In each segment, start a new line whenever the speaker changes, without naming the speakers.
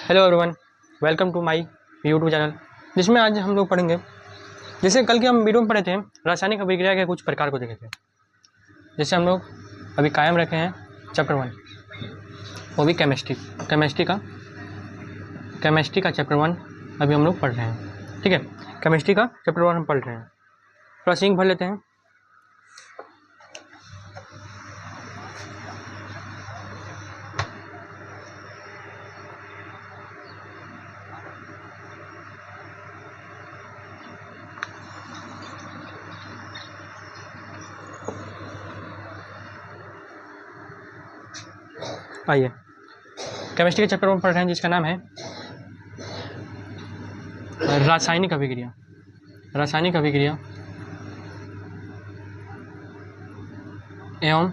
Hello everyone, welcome to my YouTube channel, जिसमें आज हम लोग पढ़ेंगे। जैसे कल के हम वीडियो में पढ़े थे, रासायनिक अभिक्रिया के कुछ प्रकार को देखे थे। जैसे हम लोग अभी कायम रखे हैं चैप्टर 1, वो भी केमिस्ट्री का चैप्टर 1 अभी हम लोग पढ़ रहे हैं। ठीक है, केमिस्ट्री का चैप्टर 1 हम पढ़ रहे हैं। थोड़ा सिंक भर लेते हैं। आइए, केमिस्ट्री के चैप्टर 1 पढ़ रहे हैं, जिसका नाम है रासायनिक अभिक्रिया एवं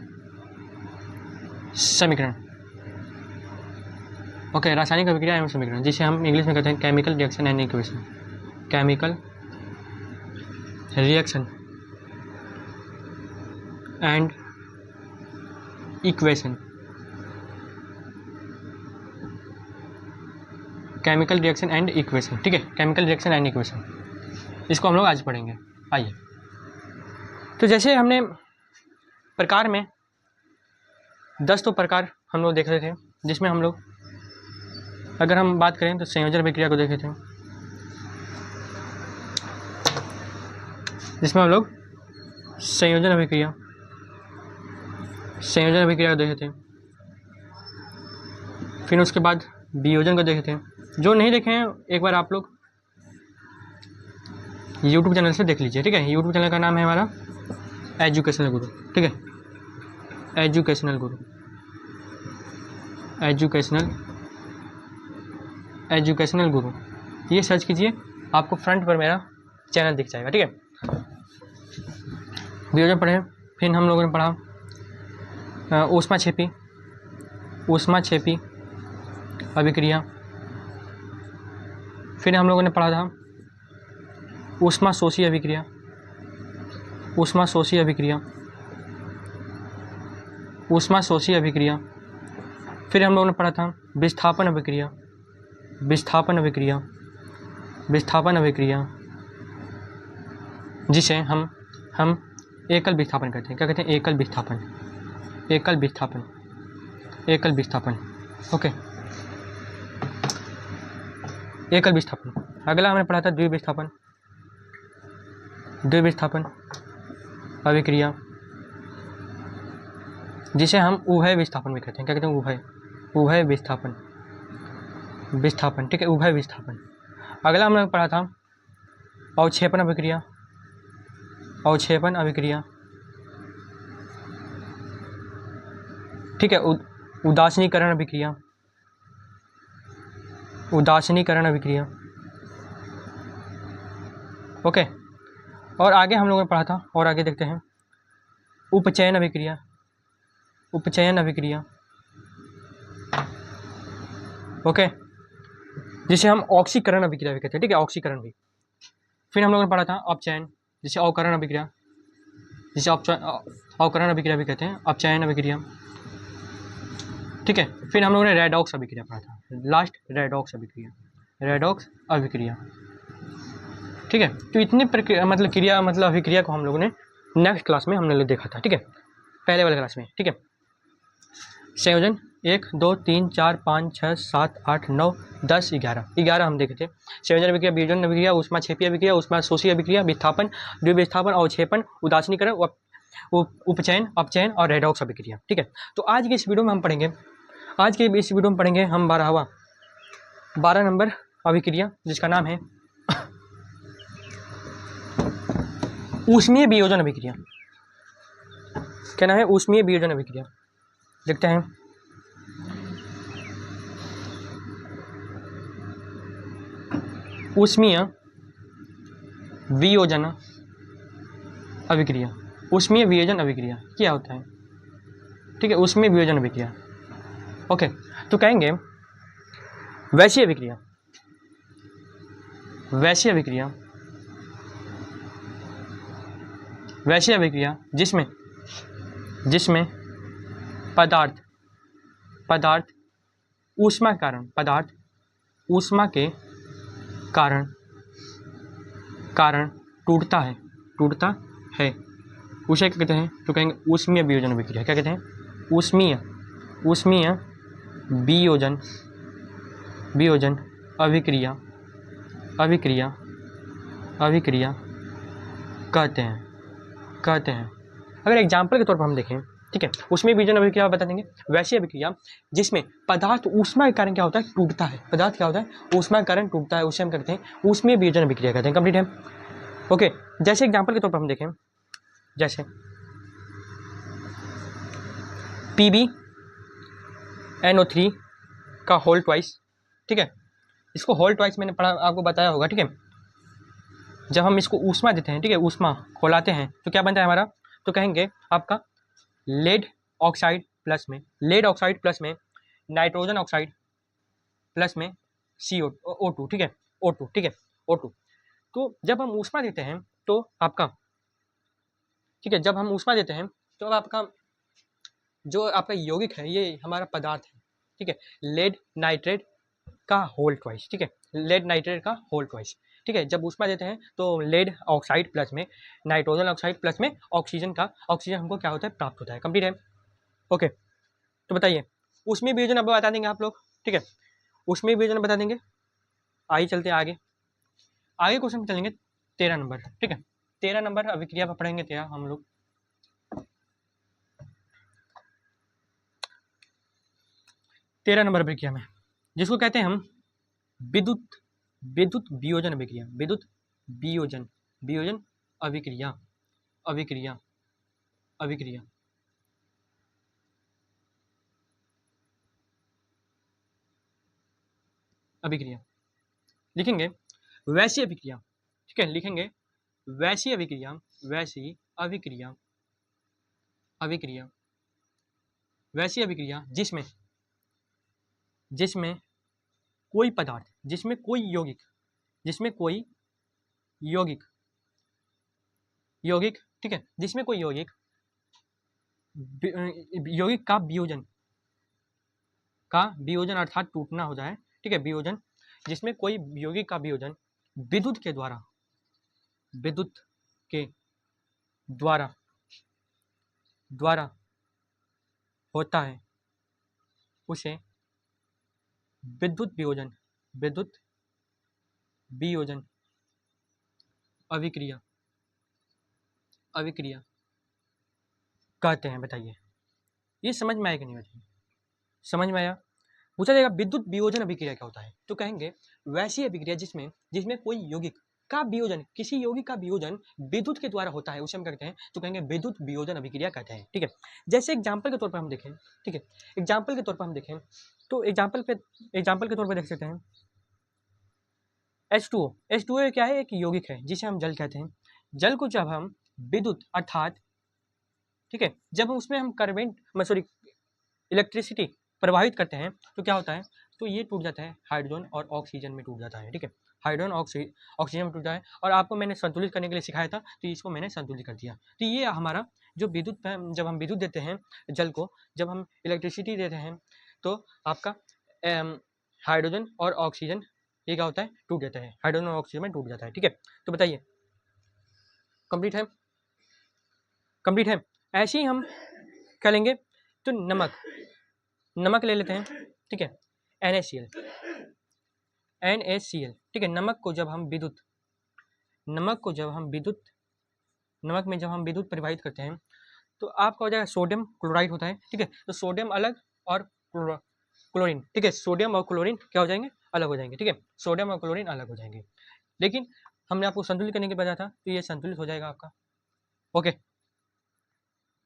समीकरण। ओके, रासायनिक अभिक्रिया एवं समीकरण, जिसे हम इंग्लिश में कहते हैं chemical reaction and equation. Chemical reaction and equation. Chemical reaction and equation. ठीक है, केमिकल रिएक्शन एंड इक्वेशन, इसको हम लोग आज पढ़ेंगे। आइए, तो जैसे हमने प्रकार में 10 तो प्रकार हम लोग देख रहे थे, जिसमें हम लोग अगर हम बात करें तो संयोजन अभिक्रिया को देखे थे, जिसमें हम लोग संयोजन अभिक्रिया को देखे थे। फिर उसके बाद वियोजन को देखे थे। जो नहीं देखे हैं, एक बार आप लोग यूट्यूब चैनल से देख लीजिए। ठीक है, यूट्यूब चैनल का नाम है हमारा एजुकेशनल गुरु। ठीक है, एजुकेशनल गुरु, ये सर्च कीजिए, आपको फ्रंट पर मेरा चैनल दिख जाएगा। ठीक है, वियोजन पढ़े। फिर हम लोगों ने पढ़ा ऊष्मा छेपी अभिक्रिया। फिर हम लोगों ने पढ़ा था ऊष्मा शोषी अभिक्रिया। फिर हम लोगों ने पढ़ा था विस्थापन अभिक्रिया, जिसे हम एकल विस्थापन कहते हैं। क्या कहते हैं? एकल विस्थापन। ओके, एकल विस्थापन। अगला हमने पढ़ा था द्विविस्थापन अभिक्रिया, जिसे हम उभय विस्थापन भी कहते हैं। क्या कहते हैं? उभय विस्थापन। ठीक है, उभय विस्थापन। अगला हमने पढ़ा था अवक्षेपण अभिक्रिया। ठीक है, उदासीनीकरण अभिक्रिया। ओके, और आगे हम लोगों ने पढ़ा था, और आगे देखते हैं उपचयन अभिक्रिया। ओके, जिसे हम ऑक्सीकरण अभिक्रिया भी कहते हैं। ठीक है, ऑक्सीकरण भी। फिर हम लोगों ने पढ़ा था अपचयन, जिसे अवकरण अभिक्रिया भी कहते हैं, अपचयन अभिक्रिया। ठीक है, फिर हम लोगों ने रेडॉक्स अभिक्रिया पढ़ा था, लास्ट रेडॉक्स अभिक्रिया। ठीक है, तो इतनी अभिक्रिया को हम लोगों ने नेक्स्ट क्लास में हमने देखा था। ठीक है, पहले वाले क्लास में। ठीक है, संयोजन 1 2 3 4 5 6 7 8 9 10 11 हम देखे थे। संयोजन अभिक्रिया, वियोजन अभिक्रिया, ऊष्मा छेपी अभिक्रिया, ऊष्मा शोषी अभिक्रिया, विस्थापन, द्विविस्थापन, अवक्षेपण, उदासीनीकरण, उपचयन, अपचयन और रेडॉक्स अभिक्रिया। ठीक है, तो आज के इस वीडियो में हम पढ़ेंगे हम 12 नंबर अभिक्रिया, जिसका नाम है ऊष्मीय वियोजन अभिक्रिया। क्या नाम है? ऊष्मीय वियोजन अभिक्रिया। देखते हैं। ऊष्मीय वियोजन अभिक्रिया क्या होता है? ठीक है, ऊष्मीय वियोजन अभिक्रिया। ओके, तो कहेंगे वैश्य अभिक्रिया, जिसमें पदार्थ ऊष्मा के कारण ऊष्मा के कारण कारण टूटता है उसे क्या कहते हैं? तो कहेंगे ऊष्मीय वियोजन अभिक्रिया। क्या कहते हैं? ऊष्मीय वियोजन अभिक्रिया कहते हैं। अगर एग्जाम्पल के तौर पर हम देखें, ठीक है, ऊष्मीय वियोजन अभिक्रिया बता देंगे वैसी अभिक्रिया जिसमें पदार्थ ऊष्मा के कारण क्या होता है? टूटता है। पदार्थ क्या होता है? ऊष्मा के कारण टूटता है, उसे हम कहते हैं ऊष्मीय वियोजन अभिक्रिया कहते हैं। कंप्लीट है? ओके, जैसे एग्जाम्पल के तौर पर हम देखें, जैसे PbNO3 का होल ट्वाइस, ठीक है, इसको होल ट्वाइस मैंने पढ़ा, आपको बताया होगा, ठीक है। जब हम इसको ऊष्मा देते हैं, ठीक है, ऊष्मा खोलाते हैं तो क्या बनता है हमारा? तो कहेंगे आपका लेड ऑक्साइड प्लस में नाइट्रोजन ऑक्साइड प्लस में CO2, ठीक है, O2। तो जब हम ऊष्मा देते हैं तो आपका, ठीक है, जब हम ऊष्मा देते हैं तो आपका जो आपका यौगिक है ये हमारा पदार्थ है, ठीक है, लेड नाइट्रेट का होल ट्वाइस, ठीक है, लेड नाइट्रेट का होल ट्वाइस, ठीक है। जब ऊष्मा देते हैं तो लेड ऑक्साइड प्लस में नाइट्रोजन ऑक्साइड प्लस में ऑक्सीजन हमको क्या होता है? प्राप्त होता है। कंप्लीट है? ओके, तो बताइए ऊष्मीय वियोजन अब बता देंगे आप लोग, ठीक है, ऊष्मीय वियोजन बता देंगे। आइए चलते हैं आगे क्वेश्चन पे चलेंगे 13 नंबर, ठीक है, 13 नंबर अभिक्रिया पर पढ़ेंगे 13 हम लोग। 13 नंबर अभिक्रिया में जिसको कहते हैं हम विद्युत वियोजन अभिक्रिया, विद्युत वियोजन अभिक्रिया लिखेंगे वैसी अभिक्रिया, ठीक है, लिखेंगे वैसी अभिक्रिया जिसमें कोई पदार्थ, जिसमें कोई यौगिक, ठीक है, जिसमें कोई यौगिक का वियोजन अर्थात टूटना हो जाए, ठीक है, वियोजन, जिसमें कोई यौगिक का वियोजन विद्युत के द्वारा होता है उसे विद्युत वियोजन अभिक्रिया कहते हैं। बताइए ये समझ में आया कि नहीं? बताइए, समझ में आया? पूछा जाएगा विद्युत वियोजन अभिक्रिया क्या होता है, तो कहेंगे वैसी अभिक्रिया जिसमें कोई यौगिक का वियोजन, किसी यौगिक का वियोजन विद्युत के द्वारा होता है उसे हम कहते हैं, तो कहेंगे विद्युत वियोजन अभिक्रिया कहते हैं, ठीक है। जैसे एग्जाम्पल के तौर पर हम देखें, ठीक है, एग्जाम्पल के तौर पर हम देखें तो एग्जाम्पल के तौर पर देख सकते हैं H2O क्या है? एक यौगिक है जिसे हम जल कहते हैं। जल को जब हम विद्युत अर्थात, ठीक है, जब उसमें हम इलेक्ट्रिसिटी प्रवाहित करते हैं तो क्या होता है? तो ये टूट जाता है, हाइड्रोजन और ऑक्सीजन में टूट जाता है, ठीक है, हाइड्रोजन ऑक्सीजन में टूट जाता है। और आपको मैंने संतुलित करने के लिए सिखाया था तो इसको मैंने संतुलित कर दिया। तो ये हमारा जो विद्युत, जब हम विद्युत देते हैं जल को, जब हम इलेक्ट्रिसिटी देते हैं तो आपका हाइड्रोजन और ऑक्सीजन ये क्या होता है? टूट जाता है, हाइड्रोजन और ऑक्सीजन में टूट जाता है, ठीक है। तो बताइए कंप्लीट है? ऐसे ही हम क्या लेंगे? तो नमक ले लेते हैं, ठीक है, NaCl, ठीक है। नमक में जब हम विद्युत परिवाहित करते हैं तो आपका हो जाएगा सोडियम क्लोराइड होता है, ठीक है। तो सोडियम अलग और क्लोरीन, ठीक है, सोडियम और क्लोरीन क्या हो जाएंगे? अलग हो जाएंगे, ठीक है, सोडियम और क्लोरीन अलग हो जाएंगे। लेकिन हमने आपको संतुलित करने के बताया था तो ये संतुलित हो जाएगा आपका। ओके,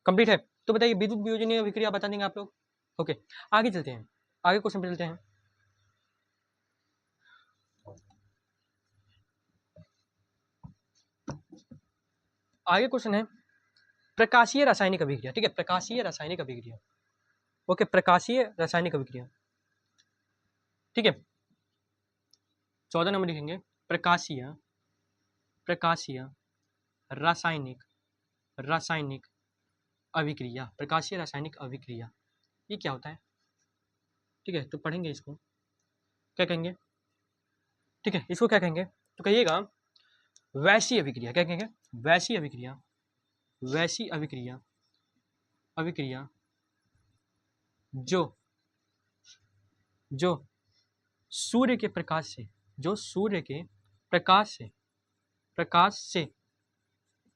कंप्लीट है? तो बताइए विद्युत वियोजनीय अभिक्रिया बता देंगे आप लोग। ओके, आगे चलते हैं, आगे क्वेश्चन पे चलते हैं। आगे क्वेश्चन है प्रकाशीय रासायनिक अभिक्रिया, ठीक है, प्रकाशीय रासायनिक अभिक्रिया। ओके, प्रकाशीय रासायनिक अभिक्रिया, ठीक है। 14 नंबर लिखेंगे प्रकाशीय रासायनिक अभिक्रिया। प्रकाशीय रासायनिक अभिक्रिया ये क्या होता है? ठीक है, तो पढ़ेंगे इसको, क्या कहेंगे? ठीक है, इसको क्या कहेंगे, तो कहिएगा वैसी अभिक्रिया। क्या कहेंगे, वैसी अभिक्रिया। वैसी अभिक्रिया, अभिक्रिया जो जो सूर्य के प्रकाश से, जो सूर्य के प्रकाश से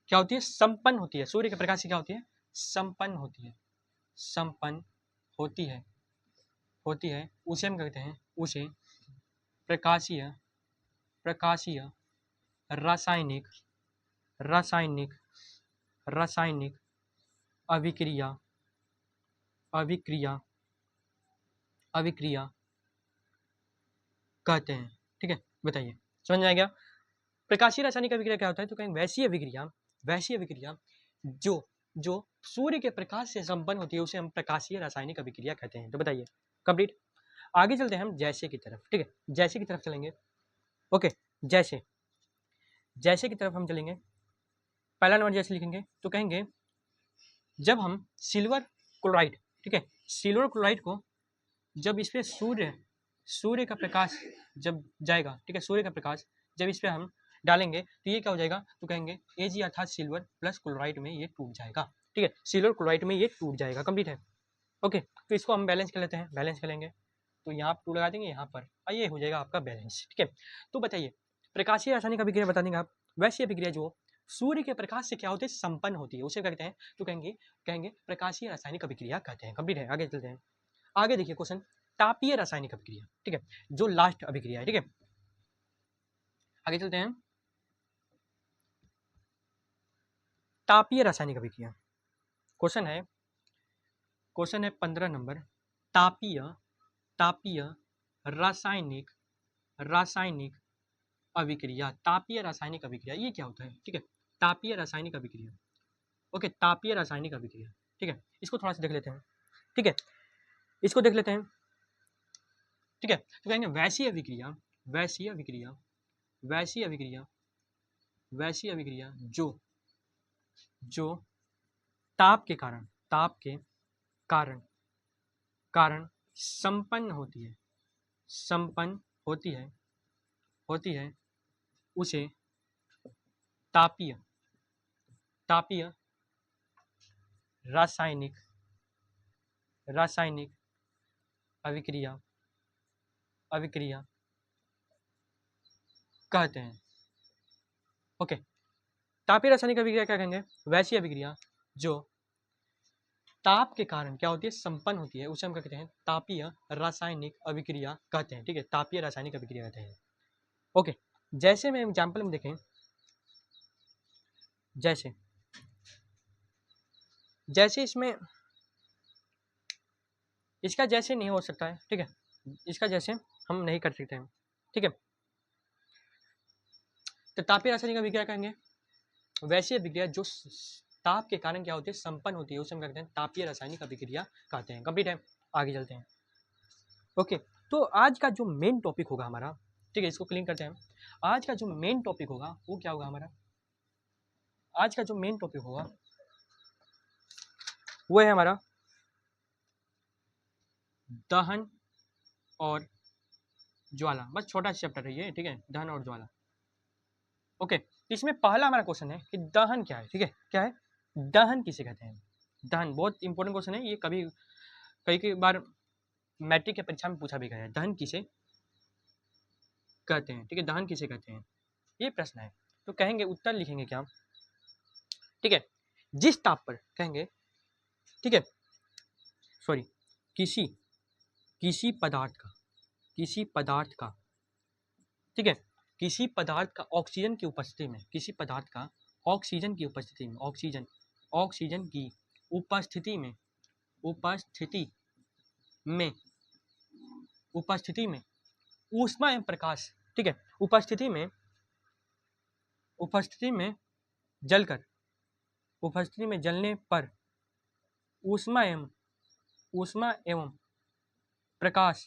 क्या होती है, संपन्न होती है। सूर्य के प्रकाश से क्या होती है, संपन्न होती है, संपन्न होती है, होती है, उसे हम कहते हैं, उसे प्रकाशीय, प्रकाशीय रासायनिक, रासायनिक, रासायनिक अभिक्रिया, अभिक्रिया, अभिक्रिया कहते हैं। ठीक है, बताइए, समझ में आ गया। प्रकाशीय रासायनिक अभिक्रिया क्या होता है, तो कहेंगे वैसी अभिक्रिया, वैसी अभिक्रिया जो जो सूर्य के प्रकाश से संपन्न होती है, उसे हम प्रकाशीय रासायनिक अभिक्रिया कहते हैं। तो बताइए, कंप्लीट। आगे चलते हैं हम जैसे की तरफ। ठीक है, जैसे की तरफ चलेंगे। ओके, जैसे, जैसे की तरफ हम चलेंगे। पहला नंबर जैसे लिखेंगे तो कहेंगे जब हम सिल्वर क्लोराइड, ठीक है, सिल्वर क्लोराइड को जब इस पे सूर्य का प्रकाश जब जाएगा, ठीक है, सूर्य का प्रकाश जब इस पे हम डालेंगे तो ये क्या हो जाएगा, तो कहेंगे Ag अर्थात सिल्वर प्लस क्लोराइड में ये टूट जाएगा। ठीक है, सिल्वर क्लोराइड में ये टूट जाएगा। कंप्लीट है। ओके, तो इसको हम बैलेंस कर लेते हैं, बैलेंस करेंगे तो यहाँ पर 2 लगा देंगे, यहाँ पर ये हो जाएगा आपका बैलेंस। ठीक है, तो बताइए प्रकाशीय रासायनिक अभिक्रिया बता देंगे आप। वैसी अभिक्रिया जो सूर्य के प्रकाश से क्या होती है, संपन्न होती है, उसे क्या कहते हैं, तो कहेंगे कहेंगे प्रकाशीय रासायनिक अभिक्रिया कहते हैं। कंप्लीट है। आगे चलते हैं। आगे देखिए क्वेश्चन, तापीय रासायनिक अभिक्रिया। ठीक है, जो लास्ट अभिक्रिया है। ठीक है, आगे चलते हैं। तापीय रासायनिक अभिक्रिया क्वेश्चन है, क्वेश्चन है 15 नंबर। तापीय, तापीय रासायनिक, रासायनिक अभिक्रिया, तापीय रासायनिक अभिक्रिया ये क्या होता है। ठीक है, तापीय रासायनिक अभिक्रिया। ओके, तापीय रासायनिक अभिक्रिया। ठीक है, इसको थोड़ा सा देख लेते हैं। ठीक है, इसको देख लेते हैं। ठीक है, तो कहेंगे वैसी अभिक्रिया, वैसी अभिक्रिया, वैसी अभिक्रिया, वैसी अभिक्रिया जो जो ताप के कारण, ताप के कारण, कारण संपन्न होती है, संपन्न होती है, होती है, उसे तापीय, तापीय रासायनिक, रासायनिक अभिक्रिया, अभिक्रिया कहते हैं। ओके, तापीय रासायनिक अभिक्रिया क्या कहेंगे, वैसी अभिक्रिया जो ताप के कारण क्या होती है, संपन्न होती है, उसे हम क्या कहते हैं, तापीय रासायनिक अभिक्रिया कहते हैं। ठीक है, तापीय रासायनिक अभिक्रिया कहते हैं। ओके, जैसे में एग्जाम्पल में देखें, जैसे जैसे इसमें इसका जैसे नहीं हो सकता है। ठीक है, इसका जैसे हम नहीं कर सकते हैं। ठीक है, तो तापीय रासायनिक अभिक्रिया कहेंगे वैसी अभिक्रिया जो ताप के कारण क्या होती है, संपन्न होती है, उसे हम क्या कहते हैं, तापीय रासायनिक अभिक्रिया कहते हैं। कंप्लीट है। आगे चलते हैं। ओके, तो आज का जो मेन टॉपिक होगा हमारा, ठीक है, इसको क्लीन करते हैं। आज का जो मेन टॉपिक होगा वो क्या होगा हमारा, आज का जो मेन टॉपिक होगा वो है हमारा दहन और ज्वाला। बस छोटा चैप्टर है ये। ठीक है, दहन और ज्वाला। ओके, इसमें पहला हमारा क्वेश्चन है कि दहन क्या है। ठीक है, क्या है, दहन किसे कहते हैं। दहन बहुत इंपॉर्टेंट क्वेश्चन है ये, कभी कई बार मैट्रिक के परीक्षा में पूछा भी गया है, दहन किसे कहते हैं। ठीक है, दहन किसे कहते हैं, ये प्रश्न है। तो कहेंगे, उत्तर लिखेंगे क्या, ठीक है, जिस ताप पर कहेंगे, ठीक है, सॉरी, किसी किसी पदार्थ का, किसी पदार्थ का, ठीक है, किसी पदार्थ का ऑक्सीजन की उपस्थिति में, किसी पदार्थ का ऑक्सीजन की उपस्थिति में, ऑक्सीजन, ऑक्सीजन की उपस्थिति में, उपस्थिति में, उपस्थिति में ऊष्मा एवं प्रकाश, ठीक है, उपस्थिति में, उपस्थिति में जलकर, उपस्थिति में जलने पर ऊष्मा एवं, ऊष्मा एवं प्रकाश,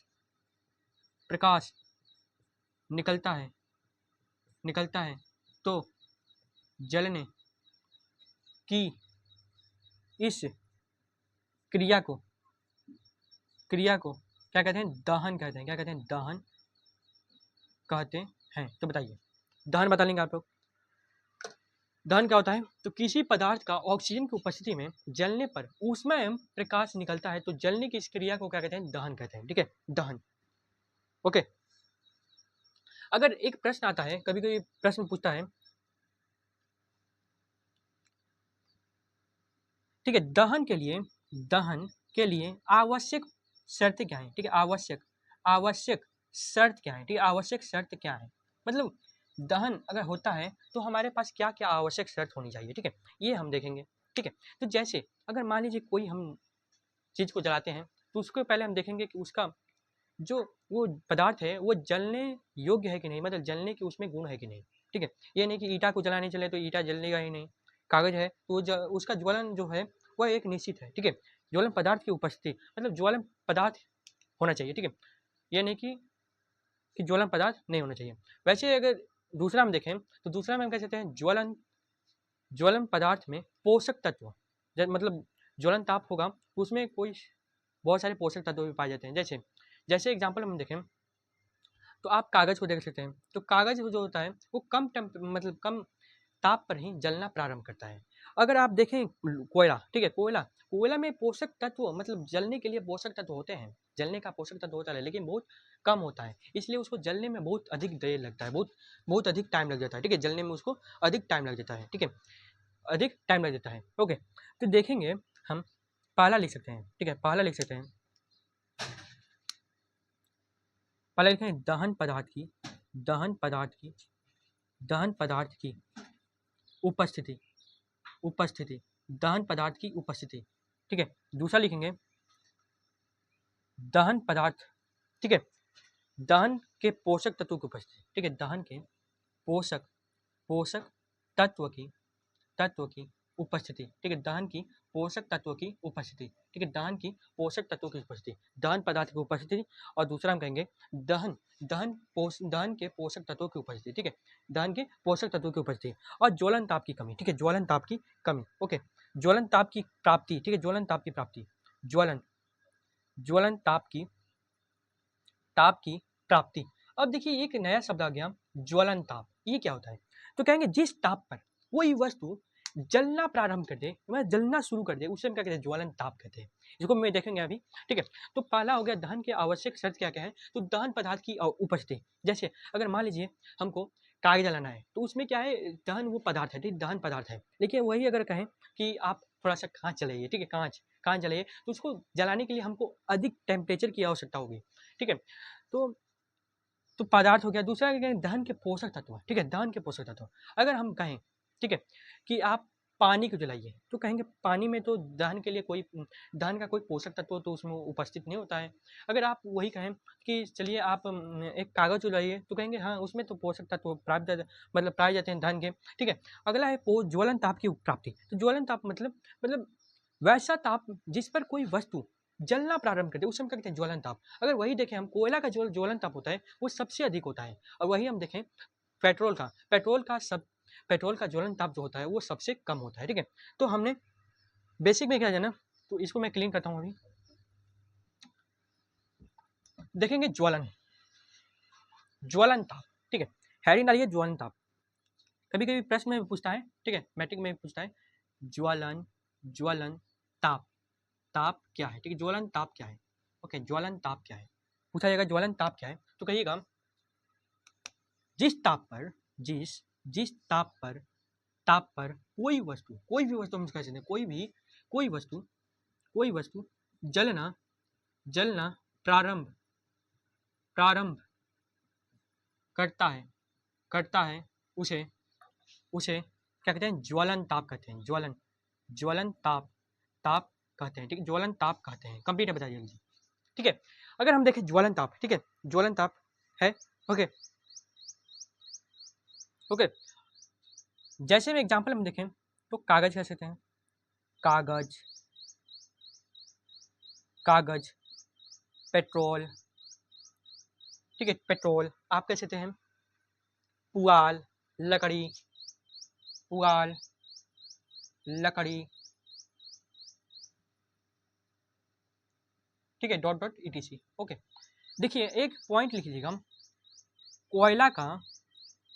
प्रकाश निकलता है, निकलता है, तो जलने की इस क्रिया को, क्रिया को क्या कहते हैं, दहन कहते हैं। क्या कहते हैं, दहन कहते हैं तो बताइए। दहन बता लेंगे आप लोग। दहन क्या होता है? तो किसी पदार्थ का ऑक्सीजन की उपस्थिति में जलने पर ऊष्मा एवं प्रकाश निकलता है, तो जलने की इस क्रिया को क्या कहते हैं? दहन कहते हैं। ठीक है, दहन। ओके, अगर एक प्रश्न आता है, कभी कभी प्रश्न पूछता है, ठीक है, दहन के लिए आवश्यक शर्त क्या है? ठीक है, आवश्यक शर्त क्या है? ठीक है, आवश्यक शर्त क्या है? मतलब दहन अगर होता है तो हमारे पास क्या क्या आवश्यक शर्त होनी चाहिए? ठीक है, ये हम देखेंगे। ठीक है, तो जैसे अगर मान लीजिए कोई हम चीज को जलाते हैं, तो उसको पहले हम देखेंगे कि उसका जो वो पदार्थ है वो जलने योग्य है कि नहीं, मतलब जलने की उसमें गुण है कि नहीं। ठीक है, ये नहीं कि ईटा को जलाने चले तो ईटा जलेगा ही नहीं। कागज है तो उसका ज्वलन जो है वह एक निश्चित है। ठीक है, ज्वलन पदार्थ की उपस्थिति, मतलब ज्वलन पदार्थ होना चाहिए। ठीक है, ये नहीं कि ज्वलन पदार्थ नहीं होना चाहिए। वैसे अगर दूसरा हम देखें तो दूसरा में हम कह सकते हैं ज्वलन पदार्थ में पोषक तत्व, मतलब ज्वलन ताप होगा तो उसमें कोई बहुत सारे पोषक तत्व भी पाए जाते हैं। जैसे जैसे एग्जाम्पल हम देखें तो आप कागज को देख सकते हैं, तो कागज जो होता है वो मतलब कम ताप पर ही जलना प्रारंभ करता है। अगर आप देखें कोयला, ठीक है, कोयला में पोषक तत्व, मतलब जलने के लिए पोषक तत्व होते हैं, जलने का पोषक तत्व होता है लेकिन बहुत कम होता है, इसलिए उसको जलने में बहुत अधिक देर लगता है, बहुत अधिक टाइम लग जाता है। ठीक है, जलने में उसको अधिक टाइम लग जाता है। ठीक है, अधिक टाइम लग जाता है। ओके, तो देखेंगे हम पहला लिख सकते हैं। ठीक है, पहला लिख सकते हैं, पहले लिखें दहन पदार्थ की उपस्थिति, दहन पदार्थ की उपस्थिति। ठीक है, दूसरा लिखेंगे दहन पदार्थ, ठीक है, दहन के पोषक तत्व की उपस्थिति। ठीक है, दहन के पोषक पोषक तत्व की उपस्थिति। ठीक है, दहन की पोषक तत्व की उपस्थिति। ठीक है, दहन की पोषक तत्वों की उपस्थिति, दहन पदार्थ की उपस्थिति। और दूसरा हम कहेंगे दहन के पोषक तत्वों की उपस्थिति। ठीक है, दहन के पोषक तत्वों की उपस्थिति। और ज्वलन ताप की कमी। ठीक है, ज्वलन ताप की कमी। ओके, ज्वलन ताप की प्राप्ति। ठीक है, ज्वलन ताप की प्राप्ति, ज्वलन ताप की प्राप्ति। अब देखिए एक नया शब्द आ गया, ज्वलन ताप। ये क्या होता है? तो कहेंगे जिस ताप पर कोई वस्तु जलना प्रारंभ कर दे, मतलब जलना शुरू कर दे, उसे हम क्या कहते हैं? ज्वलन ताप कहते हैं। इसको मैं देखेंगे अभी। ठीक है, तो पहला हो गया दहन के आवश्यक शर्त क्या क्या है? तो दहन पदार्थ की उपस्थिति। जैसे अगर मान लीजिए हमको कागज जलाना है तो उसमें क्या है? दहन वो पदार्थ है, ठीक, दहन पदार्थ है। लेकिन वही अगर कहें कि आप थोड़ा सा कांच जलाइए, ठीक है, कांच जलाइए, तो उसको जलाने के लिए हमको अधिक टेम्परेचर की आवश्यकता होगी। ठीक है, तो पदार्थ हो गया। दूसरा क्या कहें? दहन के पोषक तत्व। ठीक है, दहन के पोषक तत्व। अगर हम कहें, ठीक है, कि आप पानी को जलाइए, तो कहेंगे पानी में तो दहन का कोई पोषक तत्व तो उसमें उपस्थित नहीं होता है। अगर आप वही कहें कि चलिए आप एक कागज जलाइए, तो कहेंगे हाँ उसमें तो पोषक तत्व मतलब पाए जाते हैं दहन के। ठीक है, अगला है ज्वलन ताप की प्राप्ति। तो ज्वलन ताप मतलब वैसा ताप जिस पर कोई वस्तु जलना प्रारंभ कर दे, उसे हम क्या कहते हैं? ज्वलन ताप। अगर वही देखें हम, कोयला का जो ज्वलन ताप होता है वो सबसे अधिक होता है। और वही हम देखें पेट्रोल का ज्वलन ताप जो होता है वो सबसे कम होता है। ठीक है, तो हमने बेसिक में क्या जाना, तो इसको मैं क्लीन करता हूँ अभी। देखेंगे ज्वलन ताप। ठीक है, हेडिंग डालिए ज्वलन ताप। कभी कभी प्रश्न में पूछता है, ठीक है, मैट्रिक में पूछता है ज्वलन ताप, ताप क्या है? ठीक है, ज्वलन ताप क्या है? ओके, ज्वलन ताप क्या है पूछा जाएगा। ज्वलन ताप क्या है? तो कहिएगा जिस ताप पर कोई भी वस्तु हम कह सकते हैं, कोई वस्तु जलना प्रारंभ करता है, उसे क्या कहते हैं? ज्वलन ताप कहते हैं। ज्वलन ताप कहते हैं। ठीक है, ज्वलन ताप कहते हैं। कंप्लीट है, बताइए जल्दी। ठीक है, अगर हम देखें ज्वलन ताप, ठीक है, ज्वलन ताप है। ओके, ओके, जैसे में एग्जांपल हम देखें तो कागज कह सकते हैं, कागज, पेट्रोल, ठीक है, पेट्रोल आप कह सकते हैं, पुआल, लकड़ी, ठीक है, डॉट डॉट etc। ओके, देखिए एक पॉइंट लिख लीजिएगा, कोयला का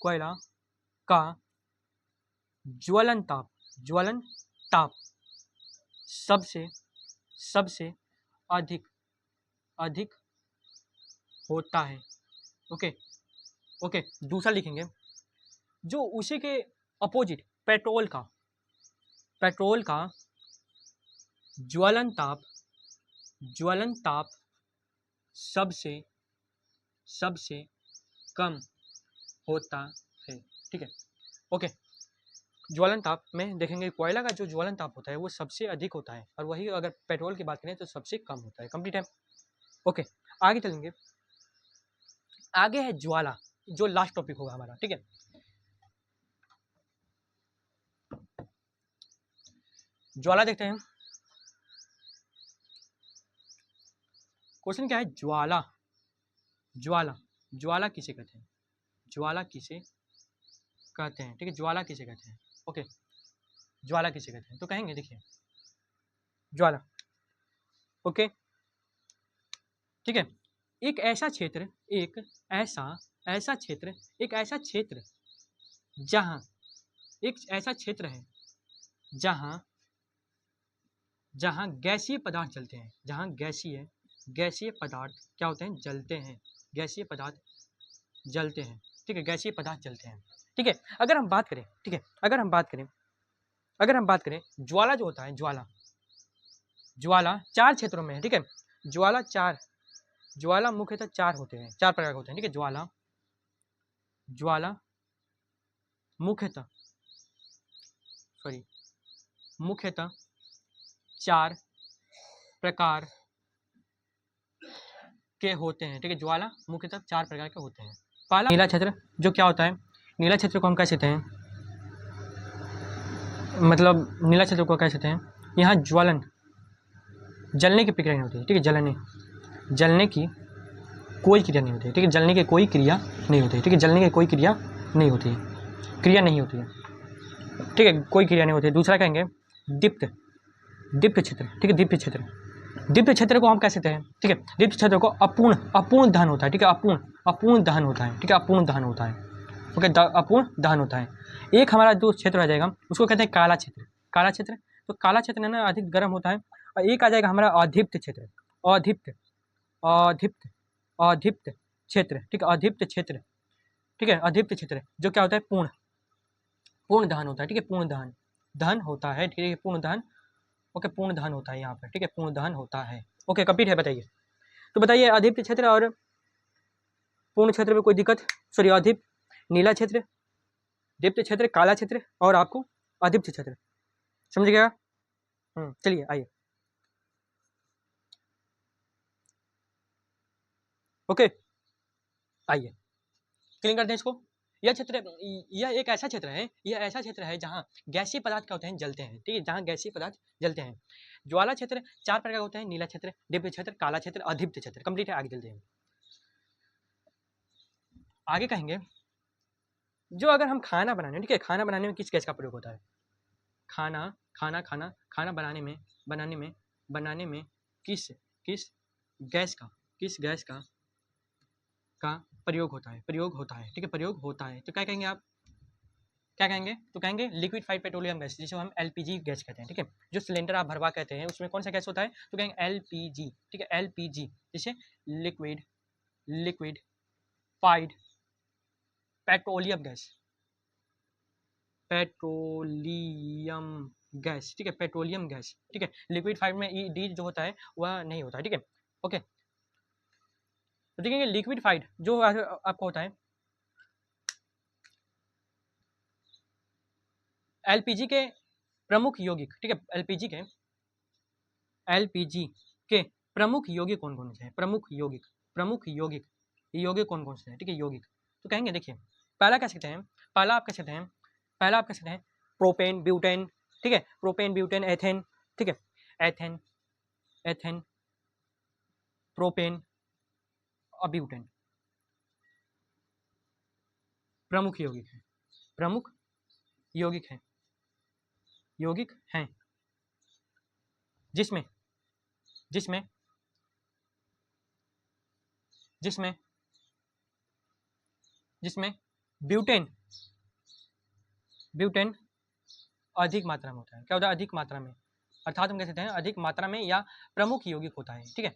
कोयला का ज्वलन ताप सबसे अधिक होता है। ओके ओके, दूसरा लिखेंगे जो उसी के अपोजिट पेट्रोल का ज्वलन ताप सबसे कम होता है। ठीक है, ओके। ज्वलन ताप में देखेंगे कोयला का जो ज्वलन ताप होता है वो सबसे अधिक होता है, और वही अगर पेट्रोल की बात करें तो सबसे कम होता है। कंप्लीट है। ओके, आगे चलेंगे। आगे है ज्वाला, जो लास्ट टॉपिक होगा हमारा। ठीक है, ज्वाला देखते हैं। क्वेश्चन क्या है? ज्वाला किसे कहते हैं? ज्वाला किसे कहते हैं? ठीक है, ज्वाला किसे कहते हैं? ओके, ज्वाला किसे कहते हैं? तो कहेंगे, देखिए, ज्वाला। ओके, ठीक है, एक ऐसा क्षेत्र जहां एक ऐसा क्षेत्र है जहां गैसीय पदार्थ जलते हैं, जहां गैसीय पदार्थ क्या होते हैं? जलते हैं। गैसीय पदार्थ जलते हैं। ठीक है, गैसीय पदार्थ जलते हैं। ठीक है, अगर हम बात करें, ठीक है, अगर हम बात करें ज्वाला जो होता है, ज्वाला 4 क्षेत्रों में है। ठीक है, ज्वाला मुख्यतः 4 होते हैं, 4 प्रकार के होते हैं। ठीक है, ज्वाला मुख्यतः 4 प्रकार के होते हैं। ठीक है, ज्वाला मुख्यतः 4 प्रकार के होते हैं। पहला नीला क्षेत्र, जो क्या होता है? नीला क्षेत्र को हम कह सकते हैं, मतलब नीला क्षेत्र को कह सकते हैं, यहाँ जलने की प्रक्रिया नहीं होती है। ठीक है, जलने की कोई क्रिया नहीं होती है। ठीक है, जलने की कोई क्रिया नहीं होती है। ठीक है, जलने की कोई क्रिया नहीं होती है। ठीक है, कोई क्रिया नहीं होती है। दूसरा कहेंगे दीप्त क्षेत्र। ठीक है, दीप्त क्षेत्र को हम कह सकते हैं, ठीक है, दीप्त क्षेत्र को अपूर्ण दहन होता है। ठीक है, अपूर्ण दहन होता है। ठीक है, अपूर्ण दहन होता है। ओके, अपूर्ण दहन होता है। एक हमारा जो क्षेत्र आ जाएगा उसको कहते हैं काला क्षेत्र। तो काला क्षेत्र ना अधिक गर्म होता है। और एक आ जाएगा हमारा अदीप्त क्षेत्र। अदीप्त क्षेत्र। ठीक है, अदीप्त क्षेत्र। ठीक है, अदीप्त क्षेत्र जो क्या होता है? पूर्ण दहन होता है। ठीक है, पूर्ण दहन होता है। ठीक है, पूर्ण दहन। ओके, पूर्ण दहन होता है यहाँ पर। ठीक है, पूर्ण दहन होता है। ओके, कंप्लीट है। बताइए, तो बताइए, अदीप्त क्षेत्र और पूर्ण क्षेत्र में कोई दिक्कत? सॉरी, अदीप्त नीला क्षेत्र, दीप्त क्षेत्र काला क्षेत्र, और आपको अदीप्त क्षेत्र। समझ गया? चलिए आइए। ओके, आइए क्लीन करते हैं इसको। यह एक ऐसा क्षेत्र है जहाँ गैसीय पदार्थ क्या होते हैं? जलते हैं। ठीक है, जहाँ गैसीय पदार्थ जलते हैं। ज्वाला क्षेत्र 4 प्रकार का होते हैं: नीला क्षेत्र, दीप्त क्षेत्र, काला क्षेत्र, अदीप्त क्षेत्र। कंप्लीट है। आगे चलते हैं। आगे कहेंगे, जो अगर हम खाना बनाने, ठीक है, खाना बनाने में किस गैस का प्रयोग होता है? खाना बनाने में किस गैस का प्रयोग होता है? ठीक है, प्रयोग होता है। तो क्या कहेंगे आप? क्या कहेंगे? तो कहेंगे लिक्विफाइड पेट्रोलियम गैस, जिसे हम एलपीजी गैस कहते हैं। ठीक है, जो सिलेंडर आप भरवा कहते हैं उसमें कौन सा गैस होता है? तो कहेंगे एलपीजी। ठीक है, एलपीजी, जिसे लिक्विफाइड पेट्रोलियम गैस। ठीक है, पेट्रोलियम गैस। ठीक है, लिक्विफाइड में ई डी जो होता है वह नहीं होता है। ठीक है, ओके। तो देखेंगे लिक्विफाइड जो आपको होता है एलपीजी के प्रमुख यौगिक। ठीक है, एलपीजी के प्रमुख यौगिक कौन कौन से हैं? प्रमुख यौगिक कौन कौन से हैं? ठीक है, यौगिक। तो कहेंगे, देखिए, पहला कह सकते हैं प्रोपेन, ब्यूटेन। ठीक है, प्रोपेन, ब्यूटेन, एथेन। ठीक है, एथेन, प्रोपेन और ब्यूटेन प्रमुख यौगिक हैं जिसमें ब्यूटेन, ब्यूटेन अधिक मात्रा में होता है। क्या होता है? अधिक मात्रा में, अर्थात हम कह सकते हैं अधिक मात्रा में या प्रमुख यौगिक होता है। ठीक है,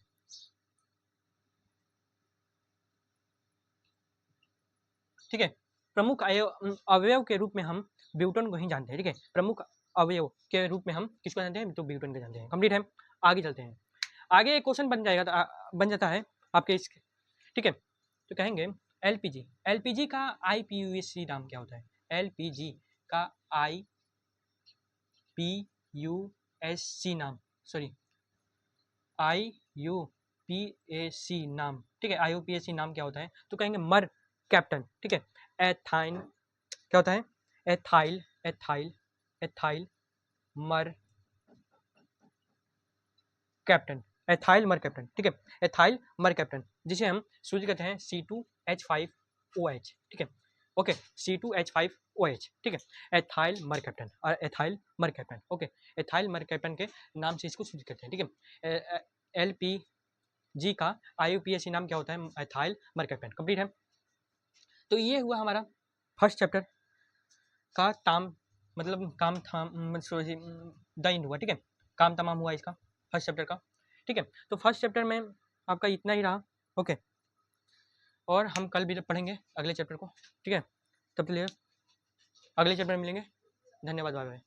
ठीक है, प्रमुख अवयव के रूप में हम ब्यूटेन को ही जानते हैं। ठीक है, प्रमुख अवयव के रूप में हम किसको जानते हैं? तो ब्यूटेन को जानते हैं। कंप्लीट है, आगे चलते हैं। आगे एक क्वेश्चन बन जाएगा, बन जाता है आपके इस, ठीक है, तो कहेंगे एलपीजी, एलपीजी का आईपीयूएससी नाम क्या होता है? एलपीजी का आईपीयूएससी नाम, सॉरी आईयूपीएसी नाम, ठीक है, आईयूपीएसी नाम क्या होता है? तो कहेंगे मर कैप्टन। ठीक है, एथाइन क्या होता है? एथाइल, एथाइल, एथाइल मर कैप्टन, एथाइल मर कैप्टन। ठीक है, एथाइल मर कैप्टन, जिसे हम सूचित करते हैं C2H5OH। ठीक है, ओके, C2H5OH। ठीक है, एथाइल मर कैप्टन और एथाइल मर कैप्टन। ओके, एथाइल मर कैप्टन के नाम से इसको सूचित करते हैं। ठीक है, एलपीजी का आईयूपीएसी नाम क्या होता है? एथाइल मर कैप्टन। कंप्लीट है। तो ये हुआ हमारा फर्स्ट चैप्टर का ताम, मतलब काम थाम, द एंड हुआ। ठीक है, काम तमाम हुआ इसका फर्स्ट चैप्टर का। ठीक है, तो फर्स्ट चैप्टर में आपका इतना ही रहा। ओके, और हम कल भी पढ़ेंगे अगले चैप्टर को। ठीक है, तब के लिए अगले चैप्टर में मिलेंगे। धन्यवाद, बाय बाय।